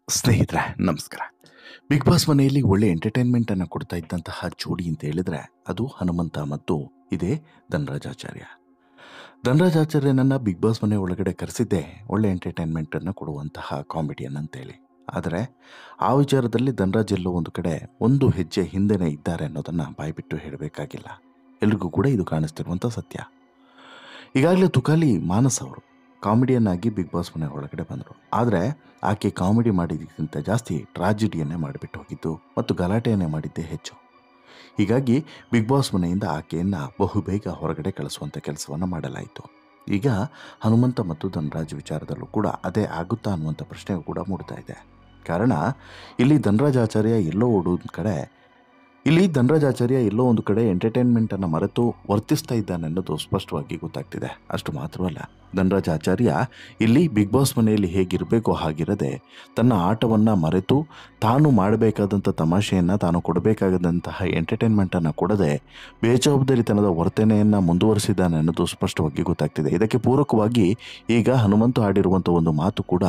ಸ್ನೇಹಿತರೆ ನಮಸ್ಕಾರ. Big boss ಮನೆಯಲ್ಲಿ ಒಳ್ಳೆ ಎಂಟರ್ಟೈನ್ಮೆಂಟನ್ನು ಕೊಡ್ತಾ ಇದ್ದಂತಹ ಜೋಡಿ ಅಂತ ಹೇಳಿದ್ರೆ ಅದು ಹನುಮಂತ ಮತ್ತು ಇದೇ ಧನರಾಜಾಚಾರ್ಯ. ಧನರಾಜಾಚಾರ್ಯನನ್ನು ಬಿಗ್ ಬಾಸ್ ಮನೆ ಒಳಗಡೆ ಕರೆಸಿದ್ದೆ ಒಳ್ಳೆ ಎಂಟರ್ಟೈನ್ಮೆಂಟನ್ನು ಕೊಡುವಂತಹ ಕಾಮಿಡಿಯನ್ ಅಂತೇಳಿ. ಆದರೆ ಆ ವಿಚಾರದಲ್ಲಿ ಧನರಾಜ್ ಎಲ್ಲೋ ಒಂದು ಕಡೆ ಒಂದು ಹೆಜ್ಜೆ ಹಿಂದೆನೇ ಇದ್ದಾರೆ ಅನ್ನೋದನ್ನು ಬಾಯ್ಬಿಟ್ಟು ಹೇಳಬೇಕಾಗಿಲ್ಲ. ಎಲ್ರಿಗೂ ಕೂಡ ಇದು ಕಾಣಿಸ್ತಿರುವಂಥ ಸತ್ಯ. ಈಗಾಗಲೇ ತುಕಾಲಿ ಮಾನಸ್ ಅವರು ಕಾಮಿಡಿಯನ್ ಆಗಿ ಬಿಗ್ ಬಾಸ್ ಮನೆ ಒಳಗಡೆ ಬಂದರು. ಆದರೆ ಆಕೆ ಕಾಮಿಡಿ ಮಾಡಿದ್ದಕ್ಕಿಂತ ಜಾಸ್ತಿ ಟ್ರಾಜಿಡಿಯನ್ನೇ ಮಾಡಿಬಿಟ್ಟು ಹೋಗಿದ್ದು ಮತ್ತು ಗಲಾಟೆಯನ್ನೇ ಮಾಡಿದ್ದೇ ಹೆಚ್ಚು. ಹೀಗಾಗಿ ಬಿಗ್ ಬಾಸ್ ಮನೆಯಿಂದ ಆಕೆಯನ್ನು ಬಹುಬೇಗ ಹೊರಗಡೆ ಕಳಿಸುವಂಥ ಕೆಲಸವನ್ನು ಮಾಡಲಾಯಿತು. ಈಗ ಹನುಮಂತ ಮತ್ತು ಧನರಾಜ್ ವಿಚಾರದಲ್ಲೂ ಕೂಡ ಅದೇ ಆಗುತ್ತಾ ಅನ್ನುವಂಥ ಪ್ರಶ್ನೆ ಕೂಡ ಮೂಡ್ತಾ ಇದೆ. ಕಾರಣ ಇಲ್ಲಿ ಧನರಾಜಾಚಾರ್ಯ ಎಲ್ಲೋ ಒಂದು ಕಡೆ ಎಂಟರ್ಟೈನ್ಮೆಂಟನ್ನು ಮರೆತು ವರ್ತಿಸ್ತಾ ಇದ್ದಾನೆ ಅನ್ನೋದು ಸ್ಪಷ್ಟವಾಗಿ ಗೊತ್ತಾಗ್ತಿದೆ. ಅಷ್ಟು ಮಾತ್ರವಲ್ಲ, ಧನರಾಜಾಚಾರ್ಯ ಇಲ್ಲಿ ಬಿಗ್ ಬಾಸ್ ಮನೆಯಲ್ಲಿ ಹೇಗಿರಬೇಕೋ ಹಾಗಿರದೆ ತನ್ನ ಆಟವನ್ನು ಮರೆತು ತಾನು ಮಾಡಬೇಕಾದಂಥ ತಮಾಷೆಯನ್ನು, ತಾನು ಕೊಡಬೇಕಾದಂತಹ ಎಂಟರ್ಟೈನ್ಮೆಂಟನ್ನು ಕೊಡದೆ ಬೇಜವಾಬ್ದಾರಿತನದ ವರ್ತನೆಯನ್ನು ಮುಂದುವರಿಸಿದ್ದಾನೆ ಅನ್ನೋದು ಸ್ಪಷ್ಟವಾಗಿ ಗೊತ್ತಾಗ್ತಿದೆ. ಇದಕ್ಕೆ ಪೂರಕವಾಗಿ ಈಗ ಹನುಮಂತು ಆಡಿರುವಂಥ ಒಂದು ಮಾತು ಕೂಡ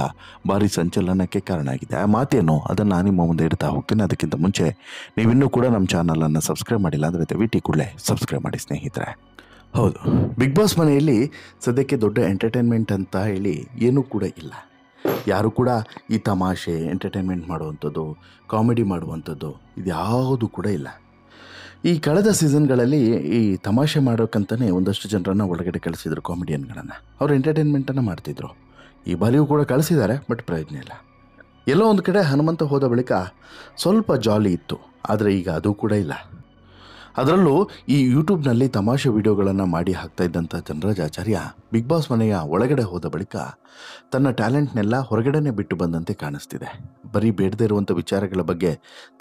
ಭಾರಿ ಸಂಚಲನಕ್ಕೆ ಕಾರಣ ಆಗಿದೆ. ಆ ಮಾತೇನು ಅದನ್ನು ನಿಮ್ಮ ಮುಂದೆ ಇಡ್ತಾ ಹೋಗ್ತೀನಿ. ಅದಕ್ಕಿಂತ ಮುಂಚೆ ನೀವಿನ್ನೂ ಕೂಡ ನಮ್ಮ ಚಾನಲನ್ನು ಸಬ್ಸ್ಕ್ರೈಬ್ ಮಾಡಿಲ್ಲ ಅಂದರೆ ದಯವಿಟ್ಟು ಕೂಡಲೇ ಸಬ್ಸ್ಕ್ರೈಬ್ ಮಾಡಿ ಸ್ನೇಹಿತರೆ. ಹೌದು, ಬಿಗ್ ಬಾಸ್ ಮನೆಯಲ್ಲಿ ಸದ್ಯಕ್ಕೆ ದೊಡ್ಡ ಎಂಟರ್ಟೈನ್ಮೆಂಟ್ ಅಂತ ಹೇಳಿ ಏನೂ ಕೂಡ ಇಲ್ಲ. ಯಾರು ಕೂಡ ಈ ತಮಾಷೆ ಎಂಟರ್ಟೈನ್ಮೆಂಟ್ ಮಾಡುವಂಥದ್ದು, ಕಾಮಿಡಿ ಮಾಡುವಂಥದ್ದು ಇದ್ಯಾವುದು ಕೂಡ ಇಲ್ಲ. ಈ ಕಳೆದ ಸೀಸನ್ಗಳಲ್ಲಿ ಈ ತಮಾಷೆ ಮಾಡೋಕ್ಕಂತಲೇ ಒಂದಷ್ಟು ಜನರನ್ನು ಒಳಗಡೆ ಕಳಿಸಿದ್ರು, ಕಾಮಿಡಿಯನ್ಗಳನ್ನು. ಅವರು ಎಂಟರ್ಟೈನ್ಮೆಂಟನ್ನು ಮಾಡ್ತಿದ್ರು. ಈ ಬಾರಿಯೂ ಕೂಡ ಕಳಿಸಿದ್ದಾರೆ, ಬಟ್ ಪ್ರಯೋಜನ ಇಲ್ಲ. ಎಲ್ಲೋ ಒಂದು ಕಡೆ ಹನುಮಂತ ಹೋದ ಬಳಿಕ ಸ್ವಲ್ಪ ಜಾಲಿ ಇತ್ತು, ಆದರೆ ಈಗ ಅದು ಕೂಡ ಇಲ್ಲ. ಅದರಲ್ಲೂ ಈ ಯೂಟ್ಯೂಬ್ನಲ್ಲಿ ತಮಾಷೆ ವಿಡಿಯೋಗಳನ್ನು ಮಾಡಿ ಹಾಕ್ತಾ ಇದ್ದಂಥ ಧನರಾಜಾಚಾರ್ಯ ಬಿಗ್ ಬಾಸ್ ಮನೆಯ ಒಳಗಡೆ ಹೋದ ಬಳಿಕ ತನ್ನ ಟ್ಯಾಲೆಂಟ್ನೆಲ್ಲ ಹೊರಗಡೆನೇ ಬಿಟ್ಟು ಬಂದಂತೆ ಕಾಣಿಸ್ತಿದೆ. ಬರೀ ಬೇಡದೇ ಇರುವಂಥ ವಿಚಾರಗಳ ಬಗ್ಗೆ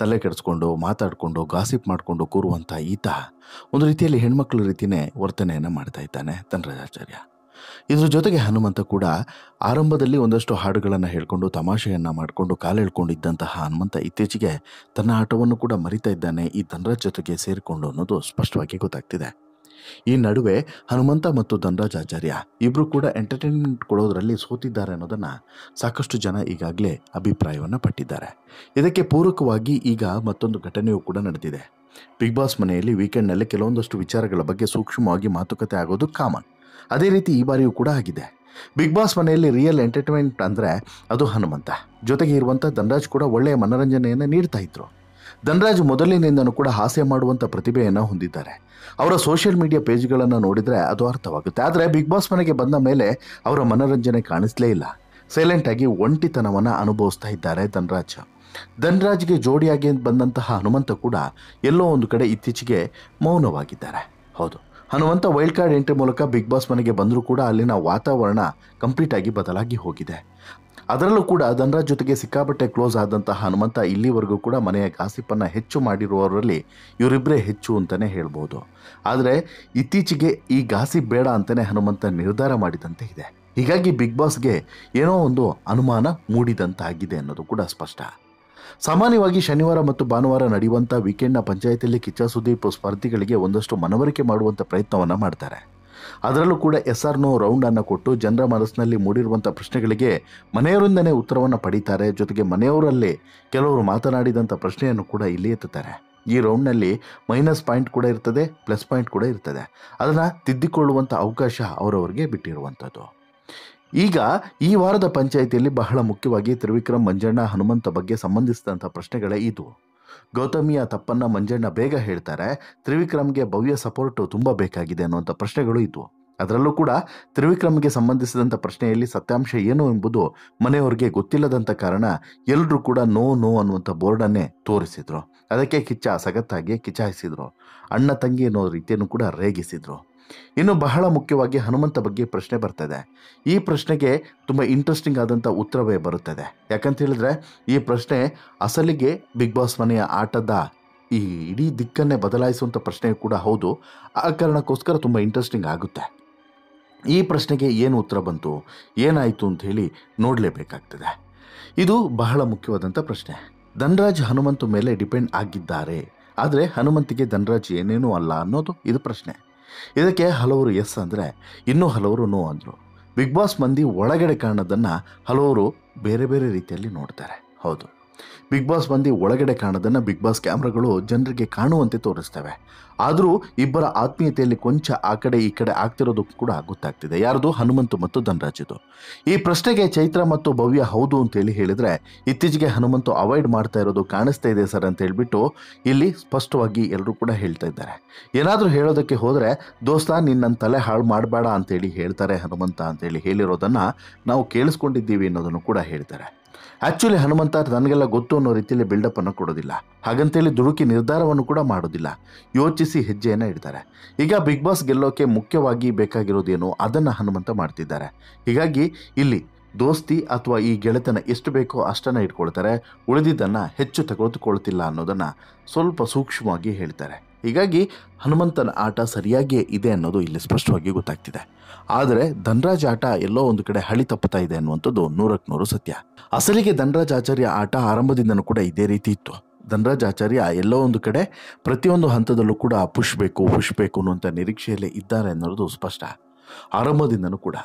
ತಲೆ ಕೆಡಿಸ್ಕೊಂಡು ಮಾತಾಡಿಕೊಂಡು ಗಾಸಿಪ್ ಮಾಡಿಕೊಂಡು ಕೂರುವಂಥ ಈತ ಒಂದು ರೀತಿಯಲ್ಲಿ ಹೆಣ್ಮಕ್ಳ ರೀತಿಯೇ ವರ್ತನೆಯನ್ನು ಮಾಡ್ತಾ ಇದ್ದಾನೆ ಧನರಾಜಾಚಾರ್ಯ. ಇದ್ರ ಜೊತೆಗೆ ಹನುಮಂತ ಕೂಡ ಆರಂಭದಲ್ಲಿ ಒಂದಷ್ಟು ಹಾಡುಗಳನ್ನು ಹೇಳ್ಕೊಂಡು ತಮಾಷೆಯನ್ನು ಮಾಡಿಕೊಂಡು ಕಾಲೆಳ್ಕೊಂಡಿದ್ದಂತಹ ಹನುಮಂತ ಇತ್ತೀಚೆಗೆ ತನ್ನ ಆಟವನ್ನು ಕೂಡ ಮರಿತಾ ಇದ್ದಾನೆ ಈ ಧನರಾಜ್ ಜೊತೆಗೆ ಸೇರಿಕೊಂಡು ಅನ್ನೋದು ಸ್ಪಷ್ಟವಾಗಿ ಗೊತ್ತಾಗ್ತಿದೆ. ಈ ನಡುವೆ ಹನುಮಂತ ಮತ್ತು ಧನರಾಜಾಚಾರ್ಯ ಇಬ್ಬರು ಕೂಡ ಎಂಟರ್ಟೈನ್ಮೆಂಟ್ ಕೊಡೋದರಲ್ಲಿ ಸೋತಿದ್ದಾರೆ ಅನ್ನೋದನ್ನು ಸಾಕಷ್ಟು ಜನ ಈಗಾಗಲೇ ಅಭಿಪ್ರಾಯವನ್ನು ಪಟ್ಟಿದ್ದಾರೆ. ಇದಕ್ಕೆ ಪೂರಕವಾಗಿ ಈಗ ಮತ್ತೊಂದು ಘಟನೆಯೂ ಕೂಡ ನಡೆದಿದೆ. ಬಿಗ್ ಬಾಸ್ ಮನೆಯಲ್ಲಿ ವೀಕೆಂಡ್ನಲ್ಲಿ ಕೆಲವೊಂದಷ್ಟು ವಿಚಾರಗಳ ಬಗ್ಗೆ ಸೂಕ್ಷ್ಮವಾಗಿ ಮಾತುಕತೆ ಆಗೋದು ಕಾಮನ್. ಅದೇ ರೀತಿ ಈ ಬಾರಿಯೂ ಕೂಡ ಆಗಿದೆ. ಬಿಗ್ ಬಾಸ್ ಮನೆಯಲ್ಲಿ ರಿಯಲ್ ಎಂಟರ್ಟೈನ್ಮೆಂಟ್ ಅಂದರೆ ಅದು ಹನುಮಂತ. ಜೊತೆಗೆ ಇರುವಂಥ ಧನರಾಜ್ ಕೂಡ ಒಳ್ಳೆಯ ಮನೋರಂಜನೆಯನ್ನು ನೀಡ್ತಾ ಇದ್ರು. ಧನರಾಜ್ ಮೊದಲಿನಿಂದನೂ ಕೂಡ ಹಾಸ್ಯ ಮಾಡುವಂಥ ಪ್ರತಿಭೆಯನ್ನು ಹೊಂದಿದ್ದಾರೆ. ಅವರ ಸೋಷಿಯಲ್ ಮೀಡಿಯಾ ಪೇಜ್ಗಳನ್ನು ನೋಡಿದರೆ ಅದು ಅರ್ಥವಾಗುತ್ತೆ. ಆದರೆ ಬಿಗ್ ಬಾಸ್ ಮನೆಗೆ ಬಂದ ಮೇಲೆ ಅವರ ಮನೋರಂಜನೆ ಕಾಣಿಸಲೇ ಇಲ್ಲ. ಸೈಲೆಂಟಾಗಿ ಒಂಟಿತನವನ್ನು ಅನುಭವಿಸ್ತಾ ಇದ್ದಾರೆ ಧನರಾಜ್. ಧನರಾಜ್ಗೆ ಜೋಡಿಯಾಗಿ ಬಂದಂತಹ ಹನುಮಂತ ಕೂಡ ಎಲ್ಲೋ ಒಂದು ಕಡೆ ಇತ್ತೀಚೆಗೆ ಮೌನವಾಗಿದ್ದಾರೆ. ಹೌದು, ಹನುಮಂತ ವೈಲ್ಡ್ ಕಾರ್ಡ್ ಎಂಟ್ರಿ ಮೂಲಕ ಬಿಗ್ ಬಾಸ್ ಮನೆಗೆ ಬಂದರೂ ಕೂಡ ಅಲ್ಲಿನ ವಾತಾವರಣ ಕಂಪ್ಲೀಟಾಗಿ ಬದಲಾಗಿ ಹೋಗಿದೆ. ಅದರಲ್ಲೂ ಕೂಡ ಧನರಾಜ್ ಜೊತೆಗೆ ಸಿಕ್ಕಾಪಟ್ಟೆ ಕ್ಲೋಸ್ ಆದಂತಹ ಹನುಮಂತ ಇಲ್ಲಿವರೆಗೂ ಕೂಡ ಮನೆಯ ಗಾಸಿಪನ್ನು ಹೆಚ್ಚು ಮಾಡಿರುವವರಲ್ಲಿ ಇವರಿಬ್ಬರೇ ಹೆಚ್ಚು ಅಂತಲೇ ಹೇಳ್ಬೋದು. ಆದರೆ ಇತ್ತೀಚೆಗೆ ಈ ಗಾಸಿಪ್ ಬೇಡ ಅಂತಲೇ ಹನುಮಂತ ನಿರ್ಧಾರ ಮಾಡಿದಂತೆ ಇದೆ. ಹೀಗಾಗಿ ಬಿಗ್ ಬಾಸ್ಗೆ ಏನೋ ಒಂದು ಅನುಮಾನ ಮೂಡಿದಂತಾಗಿದೆ ಅನ್ನೋದು ಕೂಡ ಸ್ಪಷ್ಟ. ಸಾಮಾನ್ಯವಾಗಿ ಶನಿವಾರ ಮತ್ತು ಭಾನುವಾರ ನಡೆಯುವಂಥ ವೀಕೆಂಡ್ನ ಪಂಚಾಯತಿಯಲ್ಲಿ ಕಿಚ್ಚ ಸುದೀಪ್ ಸ್ಪರ್ಧಿಗಳಿಗೆ ಒಂದಷ್ಟು ಮನವರಿಕೆ ಮಾಡುವಂಥ ಪ್ರಯತ್ನವನ್ನು ಮಾಡ್ತಾರೆ. ಅದರಲ್ಲೂ ಕೂಡ SR-No ರೌಂಡನ್ನು ಕೊಟ್ಟು ಜನರ ಮನಸ್ಸಿನಲ್ಲಿ ಮೂಡಿರುವಂಥ ಪ್ರಶ್ನೆಗಳಿಗೆ ಮನೆಯವರಿಂದನೇ ಉತ್ತರವನ್ನು ಪಡೀತಾರೆ. ಜೊತೆಗೆ ಮನೆಯವರಲ್ಲಿ ಕೆಲವರು ಮಾತನಾಡಿದಂಥ ಪ್ರಶ್ನೆಯನ್ನು ಕೂಡ ಇಲ್ಲಿ ಎತ್ತುತ್ತಾರೆ. ಈ ರೌಂಡ್ನಲ್ಲಿ ಮೈನಸ್ ಪಾಯಿಂಟ್ ಕೂಡ ಇರ್ತದೆ, ಪ್ಲಸ್ ಪಾಯಿಂಟ್ ಕೂಡ ಇರ್ತದೆ. ಅದನ್ನು ತಿದ್ದಿಕೊಳ್ಳುವಂಥ ಅವಕಾಶ ಅವರವರಿಗೆ ಬಿಟ್ಟಿರುವಂಥದ್ದು. ಈಗ ಈ ವಾರದ ಪಂಚಾಯಿತಿಯಲ್ಲಿ ಬಹಳ ಮುಖ್ಯವಾಗಿ ತ್ರಿವಿಕ್ರಮ್, ಮಂಜಣ್ಣ, ಹನುಮಂತ ಬಗ್ಗೆ ಸಂಬಂಧಿಸಿದಂಥ ಪ್ರಶ್ನೆಗಳೇ ಇದು. ಗೌತಮಿಯ ತಪ್ಪನ್ನು ಮಂಜಣ್ಣ ಬೇಗ ಹೇಳ್ತಾರೆ. ತ್ರಿವಿಕ್ರಮ್ಗೆ ಭವ್ಯ ಸಪೋರ್ಟು ತುಂಬ ಬೇಕಾಗಿದೆ ಅನ್ನುವಂಥ ಪ್ರಶ್ನೆಗಳು ಇದ್ವು. ಅದರಲ್ಲೂ ಕೂಡ ತ್ರಿವಿಕ್ರಮ್ಗೆ ಸಂಬಂಧಿಸಿದಂಥ ಪ್ರಶ್ನೆಯಲ್ಲಿ ಸತ್ಯಾಂಶ ಏನು ಎಂಬುದು ಮನೆಯವರಿಗೆ ಗೊತ್ತಿಲ್ಲದಂಥ ಕಾರಣ ಎಲ್ಲರೂ ಕೂಡ ನೋ ಅನ್ನುವಂಥ ಬೋರ್ಡನ್ನೇ ತೋರಿಸಿದ್ರು. ಅದಕ್ಕೆ ಕಿಚ್ಚ ಸಗತ್ತಾಗಿ ಕಿಚಾಯಿಸಿದ್ರು. ಅಣ್ಣ ತಂಗಿ ಅನ್ನೋ ರೀತಿಯನ್ನು ಕೂಡ ರೇಗಿಸಿದ್ರು. ಇನ್ನು ಬಹಳ ಮುಖ್ಯವಾಗಿ ಹನುಮಂತ ಬಗ್ಗೆ ಪ್ರಶ್ನೆ ಬರ್ತದೆ. ಈ ಪ್ರಶ್ನೆಗೆ ತುಂಬ ಇಂಟ್ರೆಸ್ಟಿಂಗ್ ಆದಂಥ ಉತ್ತರವೇ ಬರುತ್ತದೆ. ಯಾಕಂತ ಹೇಳಿದ್ರೆ ಈ ಪ್ರಶ್ನೆ ಅಸಲಿಗೆ ಬಿಗ್ ಬಾಸ್ ಮನೆಯ ಆಟದ ಈ ಇಡೀ ದಿಕ್ಕನ್ನೇ ಬದಲಾಯಿಸುವಂಥ ಪ್ರಶ್ನೆ ಕೂಡ ಹೌದು. ಆ ಕಾರಣಕ್ಕೋಸ್ಕರ ತುಂಬ ಇಂಟ್ರೆಸ್ಟಿಂಗ್ ಆಗುತ್ತೆ. ಈ ಪ್ರಶ್ನೆಗೆ ಏನು ಉತ್ತರ ಬಂತು, ಏನಾಯಿತು ಅಂತ ಹೇಳಿ ನೋಡಲೇಬೇಕಾಗ್ತದೆ. ಇದು ಬಹಳ ಮುಖ್ಯವಾದಂಥ ಪ್ರಶ್ನೆ. ಧನರಾಜ್ ಹನುಮಂತ ಮೇಲೆ ಡಿಪೆಂಡ್ ಆಗಿದ್ದಾರೆ. ಆದರೆ ಹನುಮಂತಿಗೆ ಧನರಾಜ್ ಏನೇನೂ ಅಲ್ಲ ಅನ್ನೋದು ಇದು ಪ್ರಶ್ನೆ. ಇದಕ್ಕೆ ಹಲವರು ಎಸ್ ಅಂದರೆ ಇನ್ನೂ ಹಲವರು ನೋ ಅಂದರು. ಬಿಗ್ ಬಾಸ್ ಮಂದಿ ಒಳಗಡೆ ಕಾಣೋದನ್ನು ಹಲವರು ಬೇರೆ ಬೇರೆ ರೀತಿಯಲ್ಲಿ ನೋಡ್ತಾರೆ. ಹೌದು, ಬಿಗ್ ಬಾಸ್ ಮಂದಿ ಒಳಗಡೆ ಕಾಣೋದನ್ನು ಬಿಗ್ ಬಾಸ್ ಕ್ಯಾಮ್ರಾಗಳು ಜನರಿಗೆ ಕಾಣುವಂತೆ ತೋರಿಸ್ತವೆ. ಆದರೂ ಇಬ್ಬರ ಆತ್ಮೀಯತೆಯಲ್ಲಿ ಕೊಂಚ ಆ ಕಡೆ ಈ ಕಡೆ ಆಗ್ತಿರೋದು ಕೂಡ ಗೊತ್ತಾಗ್ತಿದೆ. ಯಾರ್ದು? ಹನುಮಂತು ಮತ್ತು ಧನರಾಜ್ದು. ಈ ಪ್ರಶ್ನೆಗೆ ಚೈತ್ರ ಮತ್ತು ಭವ್ಯ ಹೌದು ಅಂತೇಳಿ ಹೇಳಿದರೆ, ಇತ್ತೀಚೆಗೆ ಹನುಮಂತು ಅವಾಯ್ಡ್ ಮಾಡ್ತಾ ಇರೋದು ಕಾಣಿಸ್ತಾ ಇದೆ ಸರ್ ಅಂತ ಹೇಳ್ಬಿಟ್ಟು ಇಲ್ಲಿ ಸ್ಪಷ್ಟವಾಗಿ ಎಲ್ಲರೂ ಕೂಡ ಹೇಳ್ತಾ ಇದ್ದಾರೆ. ಏನಾದರೂ ಹೇಳೋದಕ್ಕೆ ಹೋದರೆ, ದೋಸ್ತ ನಿನ್ನ ತಲೆ ಹಾಳು ಮಾಡಬೇಡ ಅಂತೇಳಿ ಹೇಳ್ತಾರೆ ಹನುಮಂತ ಅಂತೇಳಿ ಹೇಳಿರೋದನ್ನು ನಾವು ಕೇಳಿಸ್ಕೊಂಡಿದ್ದೀವಿ ಅನ್ನೋದನ್ನು ಕೂಡ ಹೇಳ್ತಾರೆ. ಆ್ಯಕ್ಚುಲಿ ಹನುಮಂತ ನನಗೆಲ್ಲ ಗೊತ್ತು ಅನ್ನೋ ರೀತಿಯಲ್ಲಿ ಬಿಲ್ಡಪ್ಪನ್ನು ಕೊಡೋದಿಲ್ಲ. ಹಾಗಂತೇಳಿ ದುಡುಕಿ ನಿರ್ಧಾರವನ್ನು ಕೂಡ ಮಾಡೋದಿಲ್ಲ. ಯೋಚಿಸಿ ಹೆಜ್ಜೆಯನ್ನು ಇಡ್ತಾರೆ. ಈಗ ಬಿಗ್ ಬಾಸ್ ಗೆಲ್ಲೋಕೆ ಮುಖ್ಯವಾಗಿ ಬೇಕಾಗಿರೋದೇನು ಅದನ್ನು ಹನುಮಂತ ಮಾಡ್ತಿದ್ದಾರೆ. ಹೀಗಾಗಿ ಇಲ್ಲಿ ದೋಸ್ತಿ ಅಥವಾ ಈ ಗೆಳೆತನ ಎಷ್ಟು ಬೇಕೋ ಅಷ್ಟನ್ನು ಇಟ್ಕೊಳ್ತಾರೆ, ಉಳಿದಿದ್ದನ್ನು ಹೆಚ್ಚು ತೆಗೆದುಕೊಳ್ತಿಲ್ಲ ಅನ್ನೋದನ್ನು ಸ್ವಲ್ಪ ಸೂಕ್ಷ್ಮವಾಗಿ ಹೇಳ್ತಾರೆ. ಹೀಗಾಗಿ ಹನುಮಂತನ ಆಟ ಸರಿಯಾಗಿಯೇ ಇದೆ ಅನ್ನೋದು ಇಲ್ಲಿ ಸ್ಪಷ್ಟವಾಗಿ ಗೊತ್ತಾಗ್ತಿದೆ. ಆದರೆ ಧನರಾಜ್ ಆಟ ಎಲ್ಲೋ ಒಂದು ಕಡೆ ಹಳಿ ತಪ್ಪುತ್ತಾ ಇದೆ ಅನ್ನುವಂಥದ್ದು 100% ಸತ್ಯ. ಅಸಲಿಗೆ ಧನರಾಜ್ ಆಚಾರ್ಯ ಆಟ ಆರಂಭದಿಂದನೂ ಕೂಡ ಇದೇ ರೀತಿ ಇತ್ತು. ಧನರಾಜ್ ಆಚಾರ್ಯ ಎಲ್ಲೋ ಒಂದು ಕಡೆ ಪ್ರತಿಯೊಂದು ಹಂತದಲ್ಲೂ ಕೂಡ ಪುಷ್ ಬೇಕು ಅನ್ನುವಂಥ ನಿರೀಕ್ಷೆಯಲ್ಲೇ ಇದ್ದಾರೆ ಅನ್ನೋದು ಸ್ಪಷ್ಟ. ಆರಂಭದಿಂದನೂ ಕೂಡ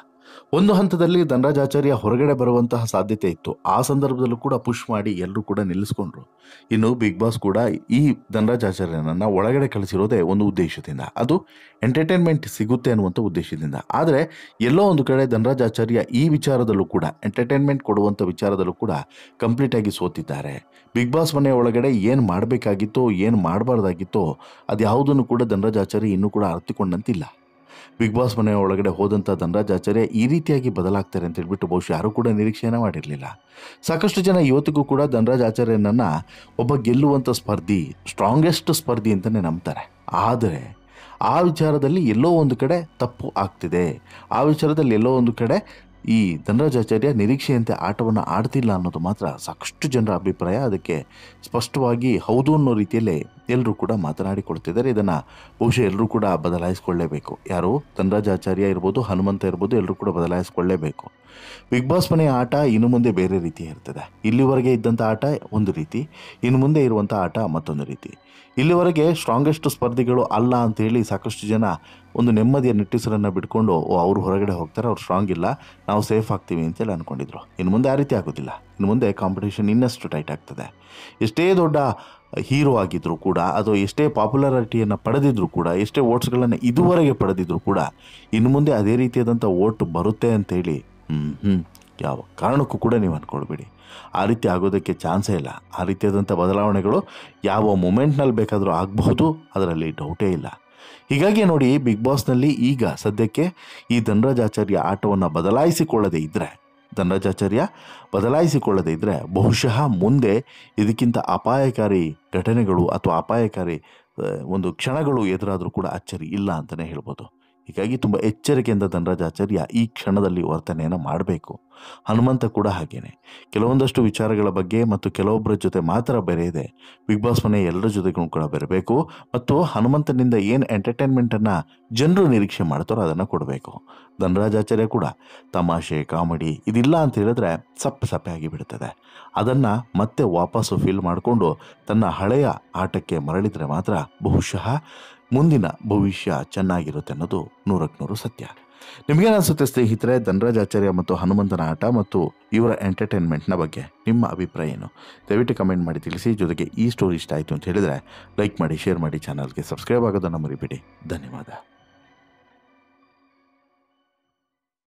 ಒಂದು ಹಂತದಲ್ಲಿ ಧನರಾಜ್ ಆಚಾರ್ಯ ಹೊರಗಡೆ ಬರುವಂತಹ ಸಾಧ್ಯತೆ ಇತ್ತು. ಆ ಸಂದರ್ಭದಲ್ಲೂ ಕೂಡ ಪುಷ್ ಮಾಡಿ ಎಲ್ಲರೂ ಕೂಡ ನಿಲ್ಲಿಸ್ಕೊಂಡ್ರು. ಇನ್ನು ಬಿಗ್ ಬಾಸ್ ಕೂಡ ಈ ಧನರಾಜ್ ಆಚಾರ್ಯನನ್ನು ಒಳಗಡೆ ಕಳಿಸಿರೋದೇ ಒಂದು ಉದ್ದೇಶದಿಂದ, ಅದು ಎಂಟರ್ಟೈನ್ಮೆಂಟ್ ಸಿಗುತ್ತೆ ಅನ್ನುವಂಥ ಉದ್ದೇಶದಿಂದ. ಆದರೆ ಎಲ್ಲೋ ಒಂದು ಕಡೆ ಧನರಾಜ್ ಆಚಾರ್ಯ ಈ ವಿಚಾರದಲ್ಲೂ ಕೂಡ ಎಂಟರ್ಟೈನ್ಮೆಂಟ್ ಕೊಡುವಂಥ ವಿಚಾರದಲ್ಲೂ ಕೂಡ ಕಂಪ್ಲೀಟಾಗಿ ಸೋತಿದ್ದಾರೆ. ಬಿಗ್ ಬಾಸ್ ಮನೆಯ ಒಳಗಡೆ ಏನು ಮಾಡಬೇಕಾಗಿತ್ತೋ ಏನು ಮಾಡಬಾರ್ದಾಗಿತ್ತೋ ಅದು ಯಾವುದನ್ನು ಕೂಡ ಧನರಾಜ್ ಆಚಾರ್ಯ ಇನ್ನೂ ಕೂಡ ಅರ್ಥಕೊಂಡಂತಿಲ್ಲ. ಬಿಗ್ ಬಾಸ್ ಮನೆಯ ಒಳಗಡೆ ಹೋದಂಥ ಧನರಾಜ್ ಆಚಾರ್ಯ ಈ ರೀತಿಯಾಗಿ ಬದಲಾಗ್ತಾರೆ ಅಂತ ಹೇಳ್ಬಿಟ್ಟು ಬಹುಶಃ ಯಾರೂ ಕೂಡ ನಿರೀಕ್ಷೆಯನ್ನು ಮಾಡಿರಲಿಲ್ಲ. ಸಾಕಷ್ಟು ಜನ ಇವತ್ತಿಗೂ ಕೂಡ ಧನರಾಜ್ ಆಚಾರ್ಯನನ್ನು ಒಬ್ಬ ಗೆಲ್ಲುವಂಥ ಸ್ಪರ್ಧಿ, ಸ್ಟ್ರಾಂಗೆಸ್ಟ್ ಸ್ಪರ್ಧಿ ಅಂತಲೇ ನಂಬ್ತಾರೆ. ಆದರೆ ಆ ವಿಚಾರದಲ್ಲಿ ಎಲ್ಲೋ ಒಂದು ಕಡೆ ತಪ್ಪು ಆಗ್ತಿದೆ. ಆ ವಿಚಾರದಲ್ಲಿ ಎಲ್ಲೋ ಒಂದು ಕಡೆ ಈ ಧನರಾಜ್ ಆಚಾರ್ಯ ನಿರೀಕ್ಷೆಯಂತೆ ಆಟವನ್ನು ಆಡ್ತಿಲ್ಲ ಅನ್ನೋದು ಮಾತ್ರ ಸಾಕಷ್ಟು ಜನರ ಅಭಿಪ್ರಾಯ. ಅದಕ್ಕೆ ಸ್ಪಷ್ಟವಾಗಿ ಹೌದು ಅನ್ನೋ ರೀತಿಯಲ್ಲೇ ಎಲ್ಲರೂ ಕೂಡ ಮಾತನಾಡಿಕೊಳ್ತಿದ್ದಾರೆ. ಇದನ್ನು ಬಹುಶಃ ಎಲ್ಲರೂ ಕೂಡ ಬದಲಾಯಿಸಿಕೊಳ್ಳೇಬೇಕು. ಯಾರು? ಧನರಾಜ್ ಆಚಾರ್ಯ ಇರ್ಬೋದು, ಹನುಮಂತ ಇರ್ಬೋದು, ಎಲ್ಲರೂ ಕೂಡ ಬದಲಾಯಿಸಿಕೊಳ್ಳೇಬೇಕು. ಬಿಗ್ ಬಾಸ್ ಮನೆಯ ಆಟ ಇನ್ನು ಮುಂದೆ ಬೇರೆ ರೀತಿ ಇರ್ತದೆ. ಇಲ್ಲಿವರೆಗೆ ಇದ್ದಂಥ ಆಟ ಒಂದು ರೀತಿ, ಇನ್ನು ಮುಂದೆ ಇರುವಂಥ ಆಟ ಮತ್ತೊಂದು ರೀತಿ. ಇಲ್ಲಿವರೆಗೆ ಸ್ಟ್ರಾಂಗೆಸ್ಟ್ ಸ್ಪರ್ಧಿಗಳು ಅಲ್ಲ ಅಂತೇಳಿ ಸಾಕಷ್ಟು ಜನ ಒಂದು ನೆಮ್ಮದಿಯ ನಿಟ್ಟುಸಿರನ್ನು ಬಿಟ್ಕೊಂಡು ಅವರು ಹೊರಗಡೆ ಹೋಗ್ತಾರೆ, ಅವ್ರು ಸ್ಟ್ರಾಂಗ್ ಇಲ್ಲ, ನಾವು ಸೇಫ್ ಆಗ್ತೀವಿ ಅಂತೇಳಿ ಅಂದ್ಕೊಂಡಿದ್ರು. ಇನ್ನು ಮುಂದೆ ಆ ರೀತಿ ಆಗೋದಿಲ್ಲ. ಇನ್ನು ಮುಂದೆ ಕಾಂಪಿಟೇಷನ್ ಇನ್ನಷ್ಟು ಟೈಟ್ ಆಗ್ತದೆ. ಎಷ್ಟೇ ದೊಡ್ಡ ಹೀರೋ ಆಗಿದ್ದರೂ ಕೂಡ, ಅಥವಾ ಎಷ್ಟೇ ಪಾಪ್ಯುಲಾರಿಟಿಯನ್ನು ಪಡೆದಿದ್ರೂ ಕೂಡ, ಎಷ್ಟೇ ವೋಟ್ಸ್ಗಳನ್ನು ಇದುವರೆಗೆ ಪಡೆದಿದ್ರೂ ಕೂಡ ಇನ್ನು ಮುಂದೆ ಅದೇ ರೀತಿಯಾದಂಥ ವೋಟ್ ಬರುತ್ತೆ ಅಂತೇಳಿ ಯಾವ ಕಾರಣಕ್ಕೂ ಕೂಡ ನೀವು ಅಂದ್ಕೊಳ್ಬೇಡಿ. ಆ ರೀತಿ ಆಗೋದಕ್ಕೆ ಚಾನ್ಸೇ ಇಲ್ಲ. ಆ ರೀತಿಯಾದಂಥ ಬದಲಾವಣೆಗಳು ಯಾವ ಮೂಮೆಂಟ್ನಲ್ಲಿ ಬೇಕಾದರೂ ಆಗಬಹುದು, ಅದರಲ್ಲಿ ಡೌಟೇ ಇಲ್ಲ. ಹೀಗಾಗಿ ನೋಡಿ, ಬಿಗ್ ಬಾಸ್ನಲ್ಲಿ ಈಗ ಸದ್ಯಕ್ಕೆ ಈ ಧನರಾಜ್ ಆಚಾರ್ಯ ಆಟವನ್ನು ಬದಲಾಯಿಸಿಕೊಳ್ಳದೇ ಇದ್ದರೆ ಬಹುಶಃ ಮುಂದೆ ಇದಕ್ಕಿಂತ ಅಪಾಯಕಾರಿ ಘಟನೆಗಳು ಅಥವಾ ಅಪಾಯಕಾರಿ ಒಂದು ಕ್ಷಣಗಳು ಎದುರಾದರೂ ಕೂಡ ಅಚ್ಚರಿ ಇಲ್ಲ ಅಂತಲೇ ಹೇಳ್ಬೋದು. ಹೀಗಾಗಿ ತುಂಬ ಎಚ್ಚರಿಕೆಯಿಂದ ಧನರಾಜ್ ಆಚಾರ್ಯ ಈ ಕ್ಷಣದಲ್ಲಿ ವರ್ತನೆಯನ್ನು ಮಾಡಬೇಕು. ಹನುಮಂತ ಕೂಡ ಹಾಗೇನೆ ಕೆಲವೊಂದಷ್ಟು ವಿಚಾರಗಳ ಬಗ್ಗೆ ಮತ್ತು ಕೆಲವೊಬ್ಬರ ಜೊತೆ ಮಾತ್ರ ಬೇರೆ ಇದೆ. ಬಿಗ್ ಬಾಸ್ ಮನೆ ಎಲ್ಲರ ಜೊತೆಗೂ ಕೂಡ ಬೆರಬೇಕು ಮತ್ತು ಹನುಮಂತನಿಂದ ಏನು ಎಂಟರ್ಟೈನ್ಮೆಂಟನ್ನು ಜನರು ನಿರೀಕ್ಷೆ ಮಾಡ್ತಾರೋ ಅದನ್ನು ಕೊಡಬೇಕು. ಧನರಾಜ್ ಆಚಾರ್ಯ ಕೂಡ ತಮಾಷೆ, ಕಾಮಿಡಿ ಇದಿಲ್ಲ ಅಂತ ಹೇಳಿದ್ರೆ ಸಪ್ಪೆ ಆಗಿಬಿಡ್ತದೆ. ಅದನ್ನು ಮತ್ತೆ ವಾಪಸ್ಸು ಫೀಲ್ ಮಾಡಿಕೊಂಡು ತನ್ನ ಹಳೆಯ ಆಟಕ್ಕೆ ಮರಳಿದರೆ ಮಾತ್ರ ಬಹುಶಃ ಮುಂದಿನ ಭವಿಷ್ಯ ಚೆನ್ನಾಗಿರುತ್ತೆ ಅನ್ನೋದು 100% ಸತ್ಯ. ನಿಮಗೇನಿಸುತ್ತೆ ಸ್ನೇಹಿತರೆ, ಧನರಾಜ್ ಆಚಾರ್ಯ ಮತ್ತು ಹನುಮಂತನ ಆಟ ಮತ್ತು ಇವರ ಎಂಟರ್ಟೈನ್ಮೆಂಟ್ನ ಬಗ್ಗೆ ನಿಮ್ಮ ಅಭಿಪ್ರಾಯ ಏನು? ದಯವಿಟ್ಟು ಕಮೆಂಟ್ ಮಾಡಿ ತಿಳಿಸಿ. ಜೊತೆಗೆ ಈ ಸ್ಟೋರಿ ಇಷ್ಟ ಆಯಿತು ಅಂತ ಹೇಳಿದರೆ ಲೈಕ್ ಮಾಡಿ, ಶೇರ್ ಮಾಡಿ, ಚಾನಲ್ಗೆ ಸಬ್ಸ್ಕ್ರೈಬ್ ಆಗೋದನ್ನು ಮರಿಬೇಡಿ. ಧನ್ಯವಾದ.